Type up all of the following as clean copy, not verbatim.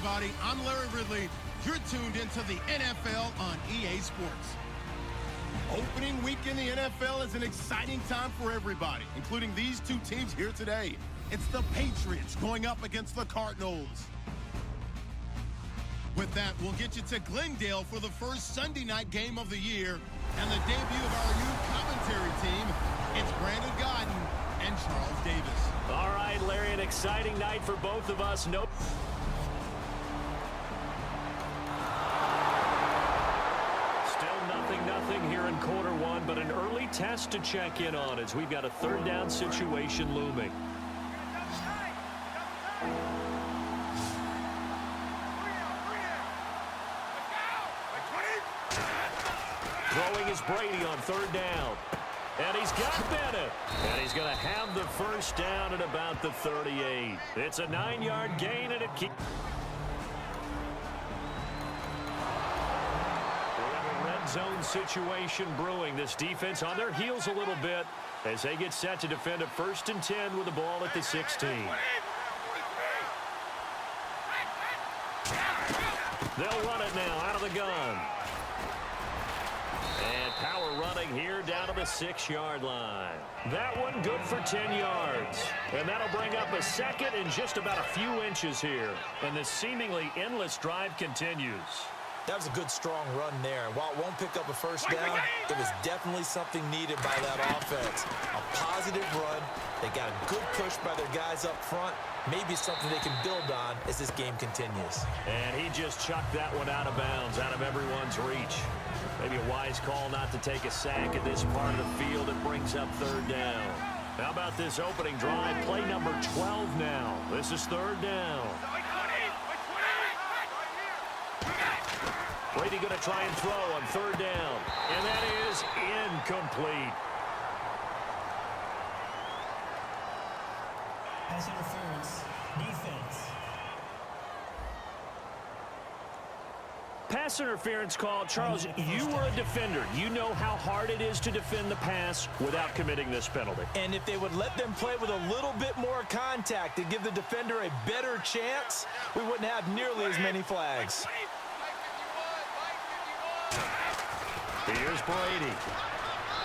everybody. I'm Larry Ridley. You're tuned into the NFL on EA Sports. Opening week in the NFL is an exciting time for everybody, including these two teams here today. It's the Patriots going up against the Cardinals. With that, we'll get you to Glendale for the first Sunday night game of the year and the debut of our new commentary team. It's Brandon Godden and Charles Davis. All right, Larry, an exciting night for both of us. Nope. Still nothing here in quarter one, but an early test to check in on as we've got a third down situation looming. Throwing is Brady on third down. And he's got Bennett. And he's going to have the first down at about the 38. It's a 9-yard gain, and it keeps... We have a red zone situation brewing. This defense on their heels a little bit as they get set to defend a 1st and 10 with the ball at the 16. They'll run it now out of the gun. And power running here down to the 6-yard line. That one good for 10 yards. And that'll bring up a second and just about a few inches here. And the seemingly endless drive continues. That was a good, strong run there. While it won't pick up a first down, it was definitely something needed by that offense. A positive run. They got a good push by their guys up front. Maybe something they can build on as this game continues. And he just chucked that one out of bounds, out of everyone's reach. Maybe a wise call not to take a sack at this part of the field. It brings up third down. How about this opening drive? Play number 12 now. This is third down. Brady going to try and throw on third down. And that is incomplete. Pass interference. Defense. Pass interference call. Charles, you were a defender. You know how hard it is to defend the pass without committing this penalty. And if they would let them play with a little bit more contact and give the defender a better chance, we wouldn't have nearly as many flags. Here's Brady.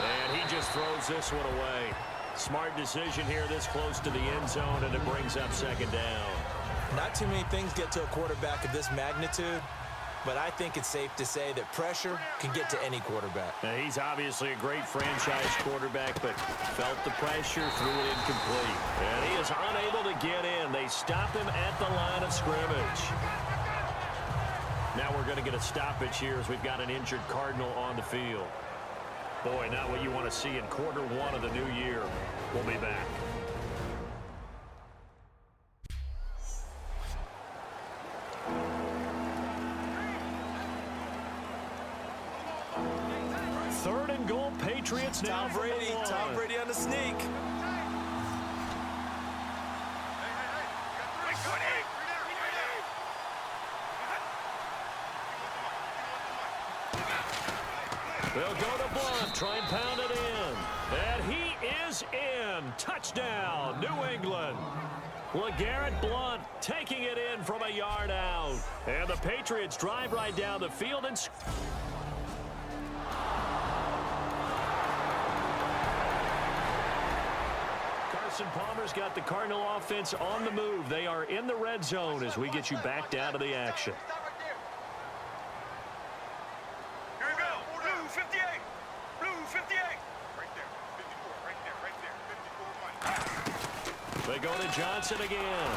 And he just throws this one away. Smart decision here this close to the end zone, and it brings up second down. Not too many things get to a quarterback of this magnitude, but I think it's safe to say that pressure can get to any quarterback. Now, he's obviously a great franchise quarterback, but felt the pressure, threw it incomplete. And he is unable to get in. They stop him at the line of scrimmage. Now we're going to get a stoppage here as we've got an injured Cardinal on the field. Boy, not what you want to see in quarter one of the new year. We'll be back. Third and goal, Patriots now. Tom Brady on the sneak. They'll go to Blunt, try and pound it in. And he is in. Touchdown, New England. LeGarrette Blunt taking it in from a yard out. And the Patriots drive right down the field and... Carson Palmer's got the Cardinal offense on the move. They are in the red zone as we get you back down to the action. They go to Johnson again.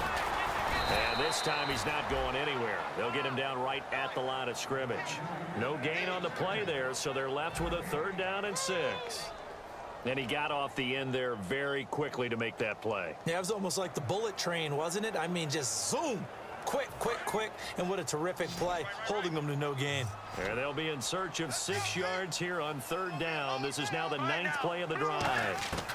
And this time he's not going anywhere. They'll get him down right at the line of scrimmage. No gain on the play there, so they're left with a 3rd down and 6. And he got off the end there very quickly to make that play. Yeah, it was almost like the bullet train, wasn't it? I mean, just zoom. Quick, quick, quick. And what a terrific play, holding them to no gain. And they'll be in search of 6 yards here on 3rd down. This is now the 9th play of the drive.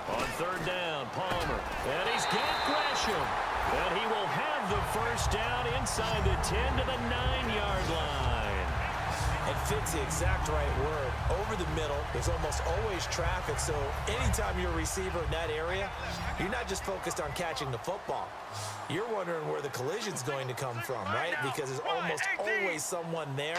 On 3rd down, Palmer. And he's got Gresham. And he will have the first down inside the 10 to the 9-yard line. And fit's the exact right word. Over the middle, there's almost always traffic, so anytime you're a receiver in that area, you're not just focused on catching the football. You're wondering where the collision's going to come from, right? Because there's almost always someone there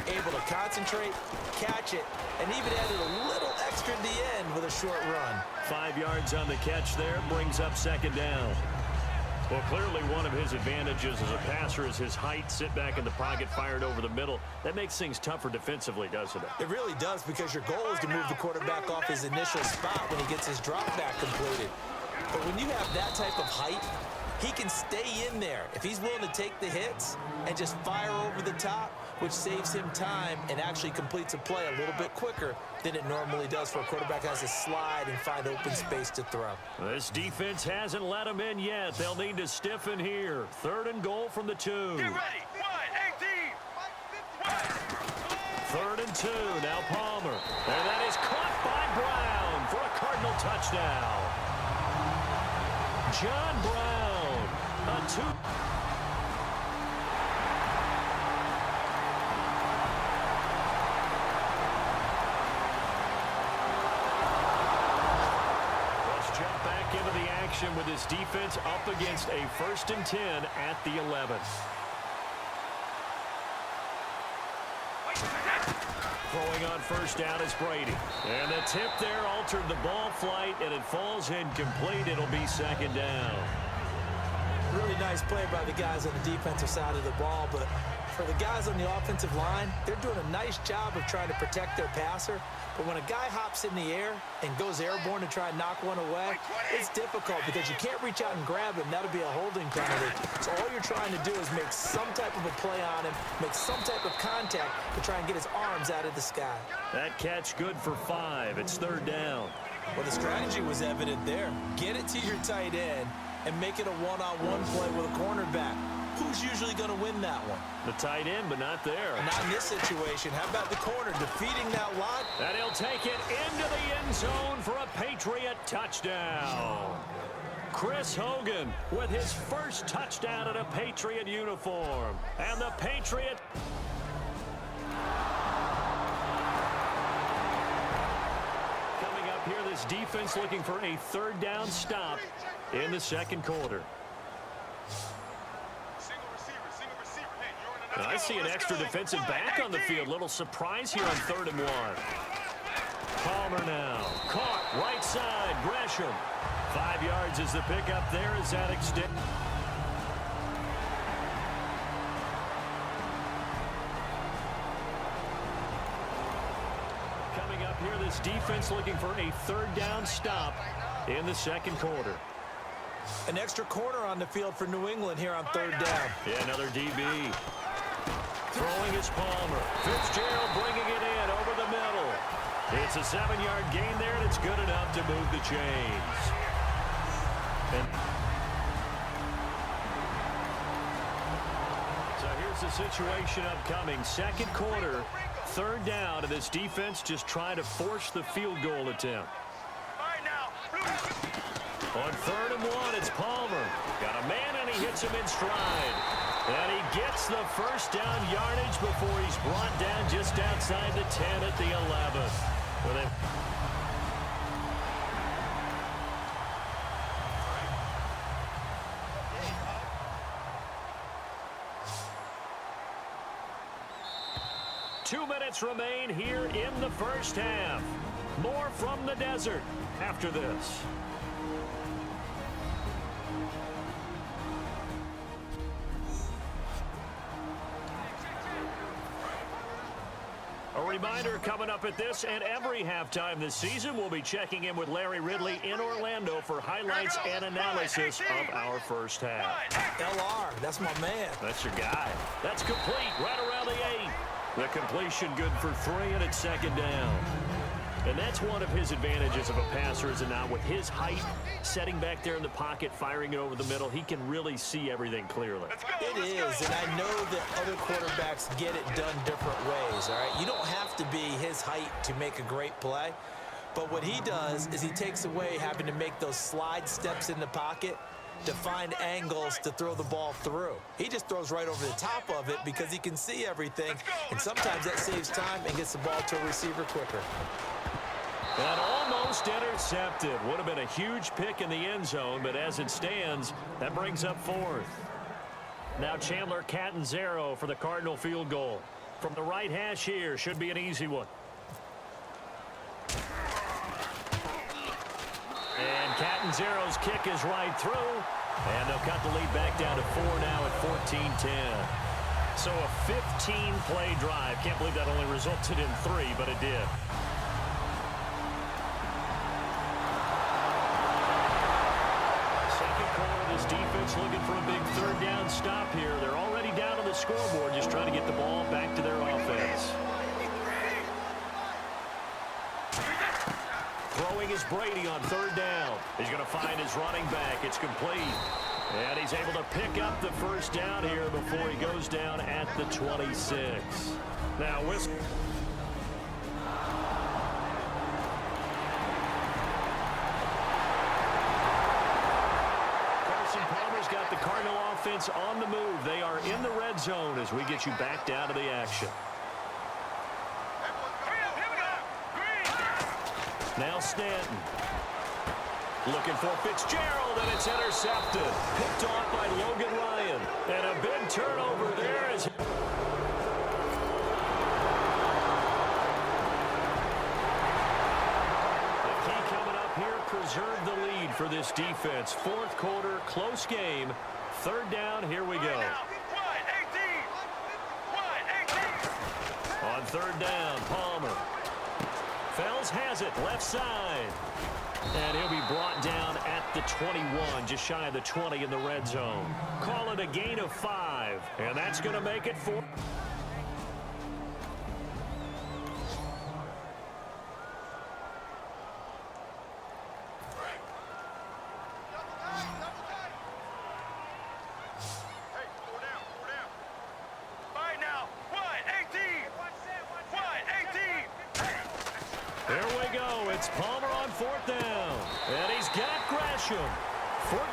able to concentrate, catch it, and even added a little extra at the end with a short run. 5 yards on the catch there, brings up second down. Well, clearly one of his advantages as a passer is his height. Sit back in the pocket, fired over the middle. That makes things tougher defensively, doesn't it? It really does, because your goal is to move the quarterback off his initial spot when he gets his drop back completed. But when you have that type of height, he can stay in there if he's willing to take the hits and just fire over the top, which saves him time and actually completes a play a little bit quicker than it normally does for a quarterback who has to slide and find open space to throw. This defense hasn't let him in yet. They'll need to stiffen here. 3rd and goal from the 2. Get ready. 1, 18. 3rd and 2. Now Palmer. And that is caught by Brown for a Cardinal touchdown. John Brown, a 2. Let's jump back into the action with this defense up against a 1st and 10 at the 11. Throwing on 1st down is Brady. And the tip there altered the ball flight, and it falls incomplete. It'll be 2nd down. Really nice play by the guys on the defensive side of the ball, but for the guys on the offensive line, they're doing a nice job of trying to protect their passer. But when a guy hops in the air and goes airborne to try and knock one away, it's difficult because you can't reach out and grab him. That'll be a holding penalty. So all you're trying to do is make some type of a play on him, make some type of contact to try and get his arms out of the sky. That catch good for 5. It's 3rd down. Well, the strategy was evident there. Get it to your tight end and make it a one-on-one play with a cornerback. Who's usually going to win that one? The tight end, but not there. Not in this situation. How about the corner defeating that line? And he'll take it into the end zone for a Patriot touchdown. Chris Hogan with his first touchdown in a Patriot uniform. And the Patriot... Coming up here, this defense looking for a 3rd down stop in the 2nd quarter. I see an extra defensive back on the field. Little surprise here on 3rd and 1. Palmer now. Caught right side. Gresham. 5 yards is the pickup there as that extends. Coming up here, this defense looking for a 3rd down stop in the 2nd quarter. An extra corner on the field for New England here on 3rd down. Yeah, another DB. Throwing is Palmer. Fitzgerald bringing it in over the middle. It's a 7-yard gain there, and it's good enough to move the chains. And so here's the situation upcoming. 2nd quarter, 3rd down, and this defense just trying to force the field goal attempt. On 3rd and 1, it's Palmer. Got a man, and he hits him in stride. And he gets the 1st down yardage before he's brought down just outside the 10 at the 11. With it. Two minutes remain here in the 1st half. More from the desert after this. A reminder coming up at this and every halftime this season, we'll be checking in with Larry Ridley in Orlando for highlights and analysis of our 1st half. LR, that's my man. That's your guy. That's complete right around the 8. The completion good for 3, and it's 2nd down. And that's one of his advantages of a passer, is it not? With his height, setting back there in the pocket, firing it over the middle, he can really see everything clearly. It is, and I know that other quarterbacks get it done different ways, all right? You don't have to be his height to make a great play, but what he does is he takes away having to make those slide steps in the pocket to find angles to throw the ball through. He just throws right over the top of it because he can see everything, and sometimes that saves time and gets the ball to a receiver quicker. And almost intercepted. Would have been a huge pick in the end zone, but as it stands, that brings up fourth. Now Chandler Catanzaro for the Cardinal field goal. From the right hash here, should be an easy one. And Catanzaro's kick is right through. And they'll cut the lead back down to 4 now at 14-10. So a 15-play drive. Can't believe that only resulted in 3, but it did. Second quarter, this defense looking for a big third down stop here. They're already down on the scoreboard, just trying to get the ball back to their offense. Throwing is Brady on third down. He's going to find his running back. It's complete. And he's able to pick up the first down here before he goes down at the 26. Now, Carson Palmer's got the Cardinal offense on the move. They are in the red zone as we get you back down to the action. Now Stanton. Looking for Fitzgerald, and it's intercepted. Picked off by Logan Ryan. And a big turnover there as... The key coming up here, preserve the lead for this defense. Fourth quarter, close game. Third down, here we go. On third down, Palmer. Fells has it, left side. And he'll be brought down at the 21, just shy of the 20 in the red zone. Call it a gain of 5, and that's going to make it 4. There we go. It's Palmer on fourth down. And he's got Gresham.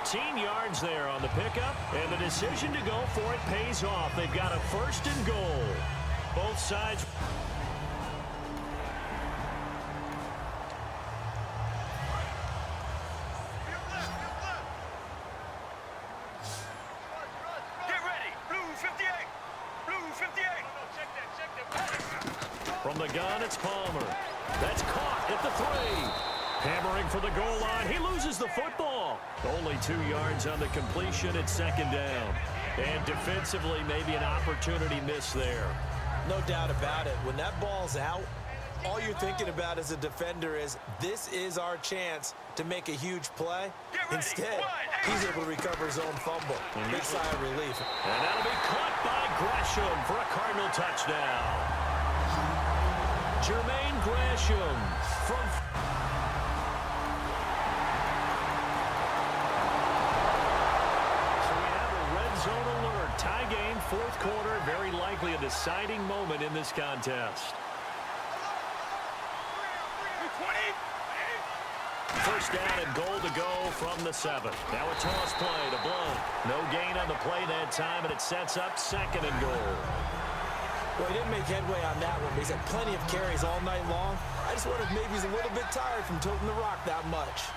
14 yards there on the pickup. And the decision to go for it pays off. They've got a first and goal. Both sides. Get ready. Blue 58. Blue 58. From the gun, it's Palmer. That's caught at the 3. Hammering for the goal line. He loses the football. Only 2 yards on the completion at second down. And defensively, maybe an opportunity miss there. No doubt about it. When that ball's out, all you're thinking about as a defender is, this is our chance to make a huge play. Instead, he's able to recover his own fumble. Big sigh of relief. And that'll be caught by Gresham for a Cardinal touchdown. Jermaine Gresham from... So we have a red zone alert. Tie game, fourth quarter. Very likely a deciding moment in this contest. First down and goal to go from the 7. Now a toss play to Blount. No gain on the play that time, and it sets up second and goal. Well, he didn't make headway on that one, but he's had plenty of carries all night long. I just wonder if maybe he's a little bit tired from toting the rock that much.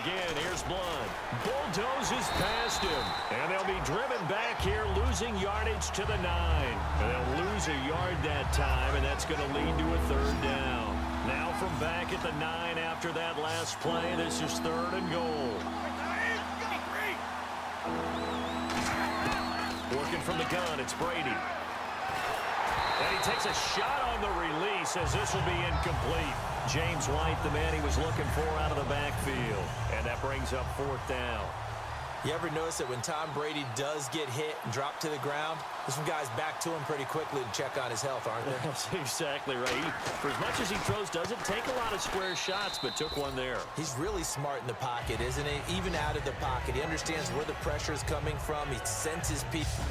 Again, here's Blount. Bulldozes past him. And they'll be driven back here, losing yardage to the 9. And they'll lose a yard that time, and that's going to lead to a third down. Now from back at the 9 after that last play, this is third and goal. Working from the gun, it's Brady. And he takes a shot on the release as this will be incomplete. James White, the man he was looking for out of the backfield. And that brings up fourth down. You ever notice that when Tom Brady does get hit and drop to the ground, there's some guys back to him pretty quickly to check on his health, aren't there? That's exactly right. For as much as he throws, doesn't take a lot of square shots, but took one there. He's really smart in the pocket, isn't he? Even out of the pocket. He understands where the pressure is coming from. He senses people.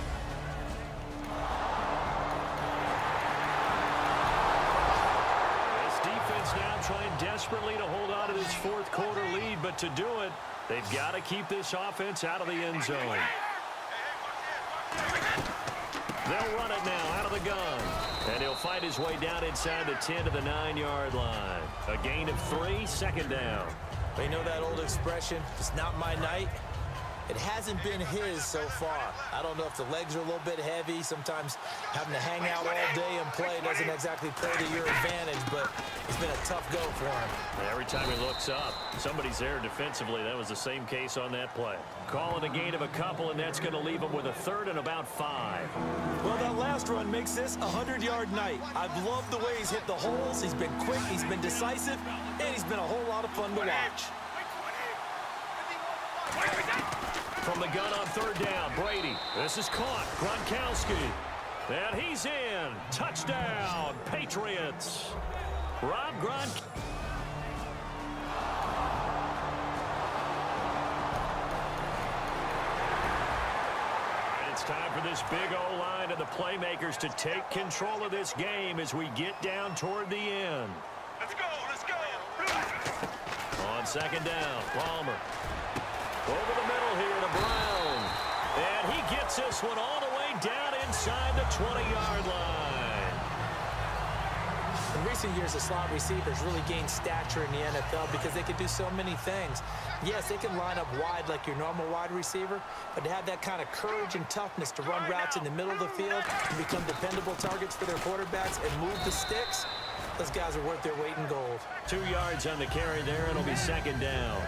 desperately to hold on to this fourth quarter lead, but to do it, they've got to keep this offense out of the end zone. They'll run it now out of the gun. And he'll fight his way down inside the 10 to the 9-yard line. A gain of 3, second down. You know that old expression, it's not my night? It hasn't been his so far. I don't know if the legs are a little bit heavy. Sometimes having to hang out all day and play doesn't exactly play to your advantage, but it's been a tough go for him. Every time he looks up, somebody's there defensively. That was the same case on that play. Calling a gain of a couple, and that's going to leave him with a third and about 5. Well, that last run makes this a 100-yard night. I've loved the way he's hit the holes. He's been quick, he's been decisive, and he's been a whole lot of fun to watch. From the gun on third down, Brady. This is caught. Gronkowski. And he's in. Touchdown, Patriots. Rob Gronkowski. It's time for this big O-line and the playmakers to take control of this game as we get down toward the end. Let's go, let's go. On second down, Palmer. Over the middle here to Brown. And he gets this one all the way down inside the 20-yard line. In recent years, the slot receivers really gained stature in the NFL because they can do so many things. Yes, they can line up wide like your normal wide receiver, but to have that kind of courage and toughness to run routes in the middle of the field and become dependable targets for their quarterbacks and move the sticks, those guys are worth their weight in gold. 2 yards on the carry there, and it'll be second down.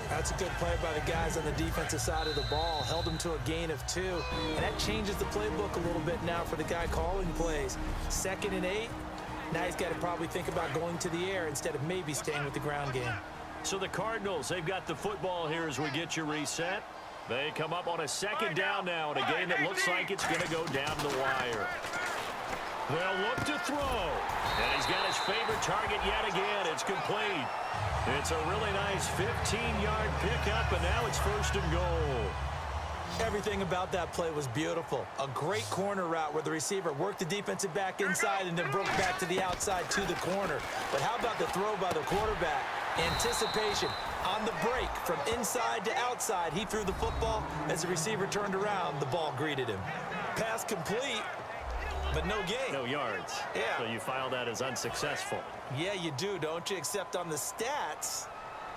That's a good play by the guys on the defensive side of the ball. Held them to a gain of 2. And that changes the playbook a little bit now for the guy calling plays. 2nd and 8. Now he's got to probably think about going to the air instead of maybe staying with the ground game. So the Cardinals, they've got the football here as we get you reset. They come up on a second down now in a game that looks like it's going to go down the wire. They'll look to throw. And he's got his favorite target yet again. It's complete. It's a really nice 15-yard pickup, and now it's 1st and goal. Everything about that play was beautiful. A great corner route where the receiver worked the defensive back inside and then broke back to the outside to the corner. But how about the throw by the quarterback? Anticipation on the break from inside to outside. He threw the football. As the receiver turned around, the ball greeted him. Pass complete, but no gain. No yards. Yeah. So you file that as unsuccessful. Yeah, you do, don't you? Except on the stats,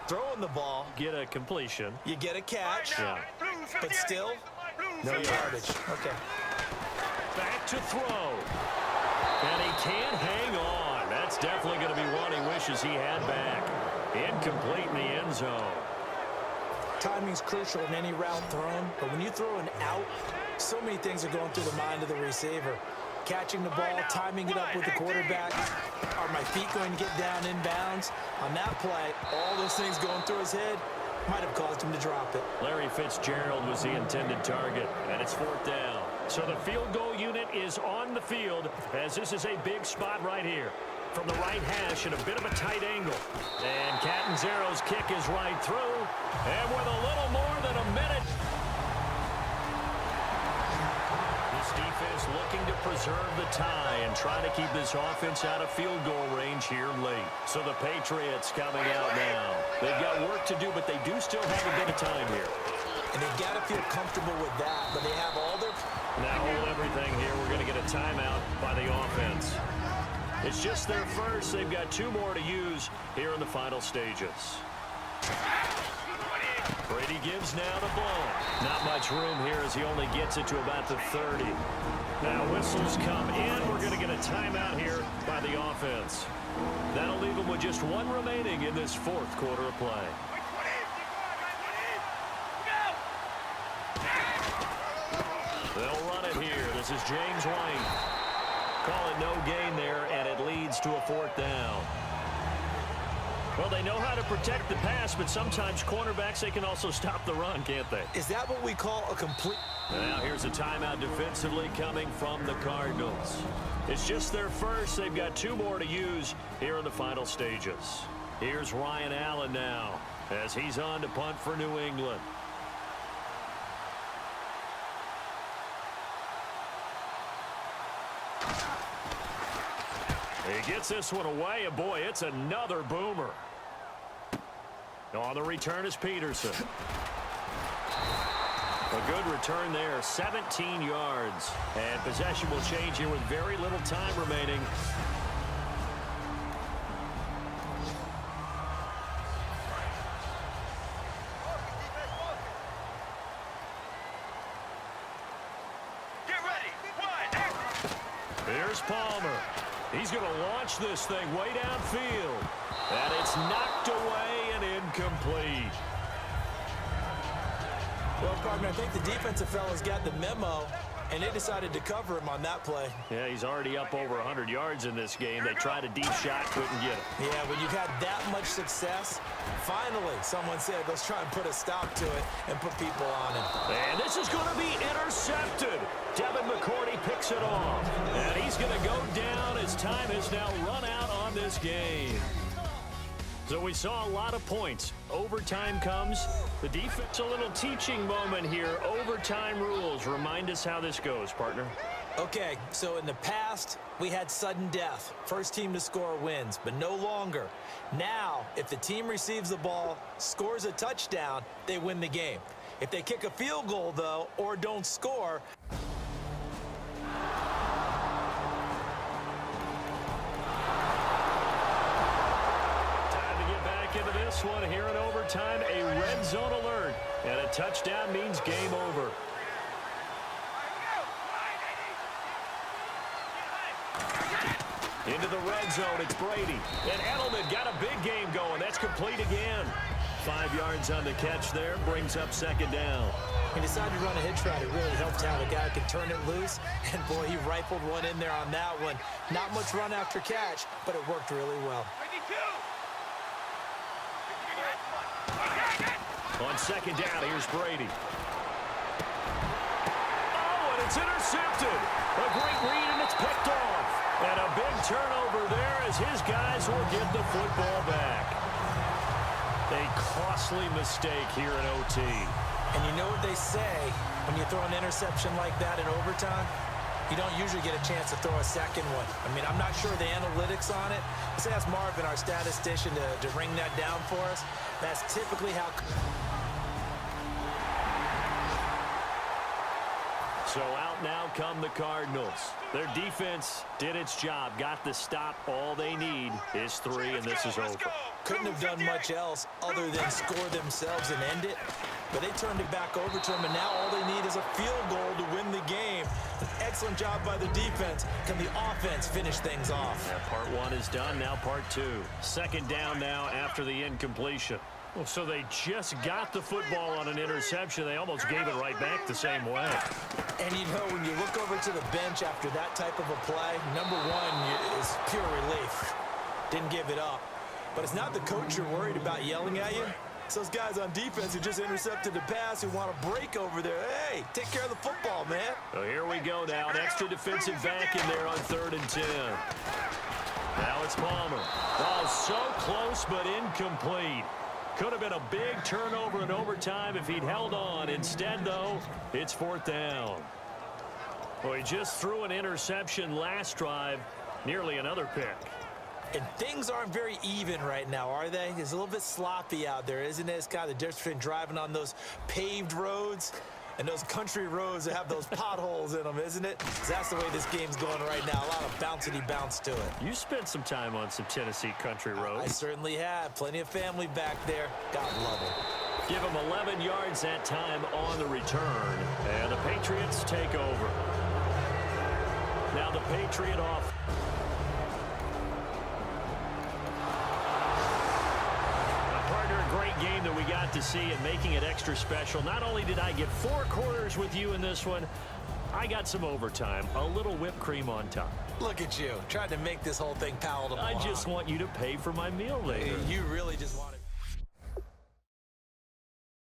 throwing the ball, Get a completion. you get a catch, Yeah. but still, no yardage. Okay. Back to throw. And he can't hang on. That's definitely going to be one he wishes he had back. Incomplete in the end zone. Timing's crucial in any route thrown, but when you throw an out, so many things are going through the mind of the receiver. Catching the ball, timing it up with the quarterback. Are my feet going to get down inbounds? On that play, all those things going through his head might have caused him to drop it. Larry Fitzgerald was the intended target, and it's 4th down. So the field goal unit is on the field, as this is a big spot right here. From the right hash at a bit of a tight angle. And Catanzaro's kick is right through. And with a little more than a minute. This defense looking to preserve the tie and try to keep this offense out of field goal range here late. So the Patriots coming out now. They've got work to do, but they do still have a bit of time here. And they've got to feel comfortable with that, but they have all their... Now hold everything here. We're going to get a timeout by the offense. It's just their first. They've got 2 more to use here in the final stages. Brady gives now to Blount. Not much room here as he only gets it to about the 30. Now whistles come in. We're going to get a timeout here by the offense. That'll leave them with just 1 remaining in this 4th quarter of play. They'll run it here. This is James White. Call it no gain there, and it leads to a 4th down. Well, they know how to protect the pass, but sometimes cornerbacks, they can also stop the run, can't they? Is that what we call a complete... Now here's a timeout defensively coming from the Cardinals. It's just their first. They've got 2 more to use here in the final stages. Here's Ryan Allen now as he's on to punt for New England. He gets this one away, and boy, it's another boomer. On the return is Peterson. A good return there, 17 yards. And possession will change here with very little time remaining. Get ready. Wide. Here's Palmer. He's going to launch this thing way downfield. And it's knocked away and incomplete. Well, partner, I think the defensive fellas got the memo, and they decided to cover him on that play. Yeah, he's already up over 100 yards in this game. They tried a deep shot, couldn't get it. Yeah, when you've had that much success, finally someone said, let's try and put a stop to it and put people on him. And this is going to be intercepted. Devin McCourty picks it off. And he's going to go down as time has now run out on this game. So we saw a lot of points. Overtime comes. The defense, a little teaching moment here. Overtime rules. Remind us how this goes, partner. Okay, so in the past, we had sudden death. First team to score wins, but no longer. Now, if the team receives the ball, scores a touchdown, they win the game. If they kick a field goal, though, or don't score, into this one here in overtime, a red zone alert, and a touchdown means game over. Into the red zone, it's Brady, and Edelman got a big game going. That's complete again. 5 yards on the catch there, brings up second down. he decided to run a hitch route. It really helped out. A guy who could turn it loose, and boy, he rifled one in there on that one. Not much run after catch, but it worked really well. On second down, here's Brady. Oh, and it's intercepted. A great read, and it's picked off. And a big turnover there as his guys will get the football back. A costly mistake here in OT. And you know what they say when you throw an interception like that in overtime? You don't usually get a chance to throw a second one. I mean, I'm not sure the analytics on it. Let's ask Marvin, our statistician, to ring that down for us. That's typically how... So out now come the Cardinals. Their defense did its job, got the stop. All they need is 3, and this is over. Couldn't have done much else other than score themselves and end it. But they turned it back over to them, and now all they need is a field goal to win the game. An excellent job by the defense. Can the offense finish things off? Yeah, part 1 is done, now part 2. Second down now after the incompletion. Well, so they just got the football on an interception. They almost gave it right back the same way. And you know, when you look over to the bench after that type of a play, number one is pure relief. Didn't give it up. But it's not the coach you're worried about yelling at you. It's those guys on defense who just intercepted the pass who want to break over there. Hey, take care of the football, man. So here we go now. An extra defensive back in there on 3rd and 10. Now it's Palmer. Ball so close but incomplete. Could have been a big turnover in overtime if he'd held on. Instead, though, it's 4th down. Well, he just threw an interception last drive. Nearly another pick. And things aren't very even right now, are they? It's a little bit sloppy out there, isn't it? It's kind of the difference between driving on those paved roads and those country roads that have those potholes in them, isn't it? That's the way this game's going right now. A lot of bouncy bounce to it. You spent some time on some Tennessee country roads. I certainly have. Plenty of family back there. God love it. Give him 11 yards that time on the return. And the Patriots take over. Now the Patriot off. Great game that we got to see and making it extra special. Not only did I get 4 quarters with you in this one, I got some overtime, a little whipped cream on top. Look at you, trying to make this whole thing palatable. I just want you to pay for my meal later. You really just want it.